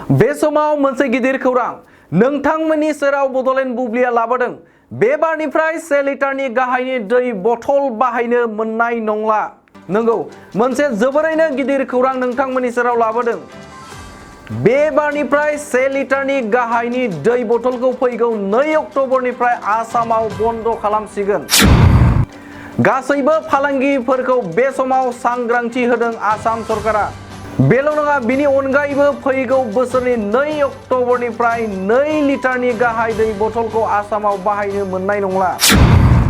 बे समाव मोनसे गिदिर खौरां नोंथांमोननि सेराव बडलेण्ड बुब्लिया लाबोदों। बे बारनिफ्राय 1 लिटारनि गाहायनि दै बथल बाहायनो मोननाय नंला। नंगौ, मोनसे जोबोरैनो गिदिर खौरां नोंथांमोननि सेराव लाबोदों। बे बारनिफ्राय 1 लिटारनि गाहायनि दै बथलखौ फैगौ 2 अक्ट'बरनिफ्राय आसामाव बन्द खालामसिगोन। गासैबो फालांगिफोरखौ बे समाव सांग्रांथि होदों आसाम सरकारा। बेल' नङा, बिनि अनगायैबो फैगौ बोसोरनि 2 अक्ट'बरनिफ्राय 2 लिटारनि गाहाय दै बथलखौ आसामाव बाहायनो मोननाय नंला।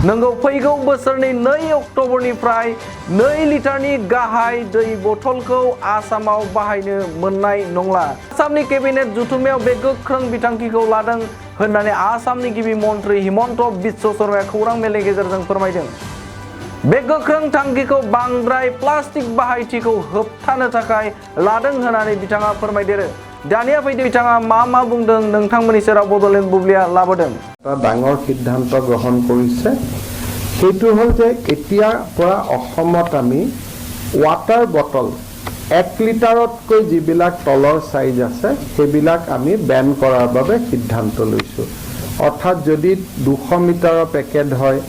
नंगौ, फैगौ बोसोरनि 2 अक्ट'बरनिफ्राय 2 लिटारनि गाहाय दै बथलखौ आसामाव बाहायनो मोननाय नंला। आसामनि केबिनेट जथुम्मायाव बे गोख्रों बिथांखिखौ लादों होननानै आसामनि गिबि मन्थ्रि हिमन्त बिश्व शर्माया खौरां मेलनि गेजेरजों फोरमायदों। बे गोख्रों थांखिखौ बांद्राय प्लास्टिक बाहायथिखौ होबथानो थाखाय लादों होननानै बिथाङा फोरमायदेरो। दानिया फैदो बिथाङा मा बुंदों नोंथांमोननि सेराव बडलेण्ड बुब्लिया लाबोदों। ডাঙৰ সিদ্ধান্ত গ্ৰহণ কৰিছে, সেইটো হ'ল যে এতিয়াৰ পৰা অসমত আমি ৱাটাৰ বটল 1 লিটাৰতকৈ যিবিলাক তলৰ সাইজ আছে সেইবিলাক আমি বেন কৰাৰ বাবে সিদ্ধান্ত লৈছোঁ। অৰ্থাৎ যদি 200 মিটাৰৰ পেকেট হয়,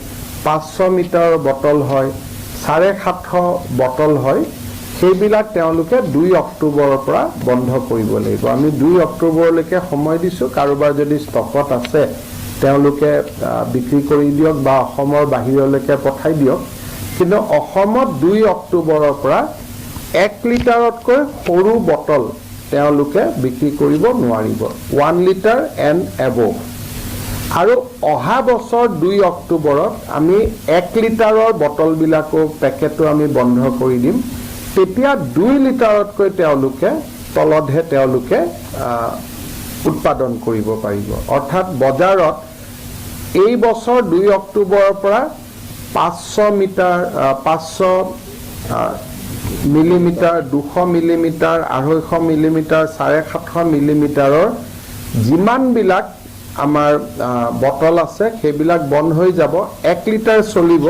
500 মিটাৰৰ বটল হয়, 750 বটল হয়, সেইবিলাক তেওঁলোকে 2 অক্টোবৰৰ পৰা বন্ধ কৰিব লাগিব। আমি 2 অক্টোবৰলৈকে সময় দিছোঁ। কাৰোবাৰ যদি ষ্টকত আছে তেওঁলোকে বিক্ৰী কৰি দিয়ক বা অসমৰ বাহিৰলৈকে পঠাই দিয়ক। কিন্তু অসমত 2 অক্টোবৰৰ পৰা 1 লিটাৰতকৈ সৰু বটল তেওঁলোকে বিক্ৰী কৰিব নোৱাৰিব। 1 লিটাৰ এণ্ড এবভ। আৰু অহা বছৰ 2 অক্টোবৰত আমি 1 লিটাৰৰ বটলবিলাকো পেকেটো আমি বন্ধ কৰি দিম। তেতিয়া 2 লিটাৰতকৈ তেওঁলোকে তলতহে তেওঁলোকে উৎপাদন কৰিব পাৰিব। অৰ্থাৎ বজাৰত এই বছৰ 2 অক্টোবৰৰ পৰা 500 মিলিমিটাৰ, 200 মিলিমিটাৰ, 250 মিলিমিটাৰ, 750 মিলিমিটাৰৰ যিমানবিলাক আমাৰ বটল আছে সেইবিলাক বন্ধ হৈ যাব। 1 লিটাৰ চলিব।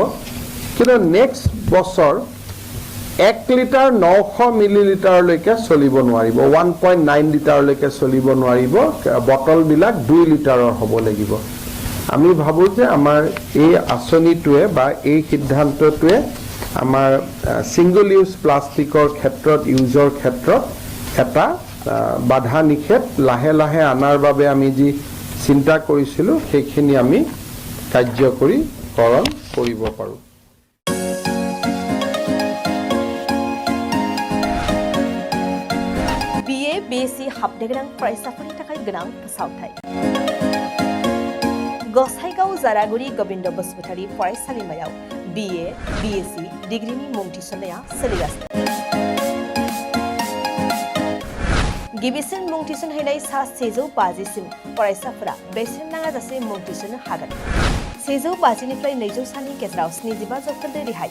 কিন্তু নেক্সট বছৰ 1 লিটাৰ 900 মিলিলিটাৰলৈকে চলিব নোৱাৰিব। 1.9 লিটাৰলৈকে চলিব নোৱাৰিব। বটলবিলাক 2 লিটাৰৰ হ'ব লাগিব। আমি ভাবোঁ যে আমাৰ এই আঁচনিটোৱে বা এই সিদ্ধান্তটোৱে আমাৰ ছিংগল ইউজ প্লাষ্টিকৰ ক্ষেত্ৰত ইউজৰ ক্ষেত্ৰত এটা বাধা নিষেধ লাহে লাহে আনাৰ বাবে আমি যি চিন্তা কৰিছিলোঁ সেইখিনি আমি কাৰ্যকৰীকৰণ কৰিব পাৰোঁ। BA BSc हाबनो गोनां फरायसाफोरनि थाखाय गोनां फोसावथाय। गसाइगाव जारागुरि गोविन्द बसुमतारी फरायसालिमायाव BA BSc डिग्रीनि मुं थिसननाया सोलिगासिनो। गिबिसिन मुं थिसनहैनाय सा 150 फरायसाफोरा बेसेन नाङाजासे मुं थिसननो हागोन। 150 निफ्राय 200 सानि गेजेराव 75% रेहाय,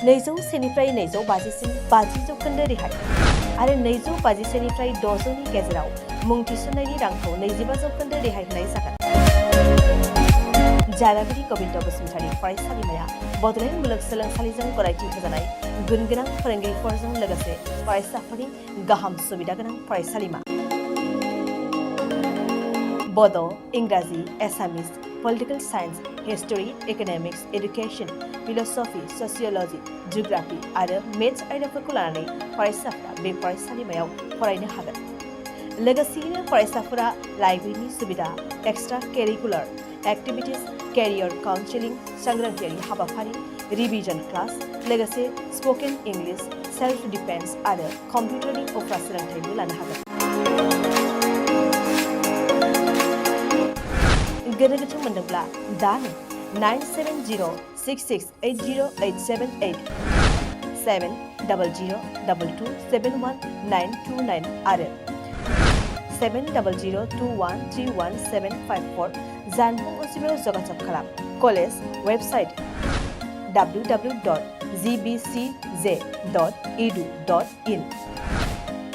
201 निफ्राय 250 50% रेहाय आरो 250 निफ्राय 600 नि गेजेराव मुं थिसननायनि रांखौ 25% रेहाय होनाय जागोन। जारागुरि गोविन्द बसुमतारी फरायसालिमाया बडलेण्ड मुलुगसोलोंसालिजों गनायथि होजानाय गुनगोनां फोरोंगिरिफोरजों लोगोसे फरायसाफोरनि गाहाम सुबिदा गोनां फरायसालिमा। बड', इंराजि, Assamese, political signs, history, economics, education, philosophy, sociology, geography आरो मेथ्स आयदाफोरखौ लानानै फरायसाफोरा बे फरायसालिमायाव फरायनो हागोन। लोगोसेयैनो फरायसाफोरा लाइब्रेरिनि सुबिदा, extra curricular activities, career counselling, सांग्रांथियारि हाबाफारि, रिविजन क्लास, लोगोसे स्पोकन इंग्लिश, सेल्फ डिफेन्स आरो कम्पिउटारनि उफ्रा सोलोंथायबो लानो हागोन। गोनो गोथो मोनदोंब्ला दानो 9706680878 7002271 आरो 7002131754 जानबुं अनजिमायाव जगाजग खालाम। College website www.gbcj.edu.in,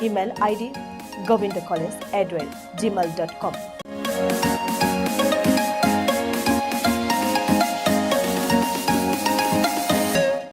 email ID govindcollege@gmail.com।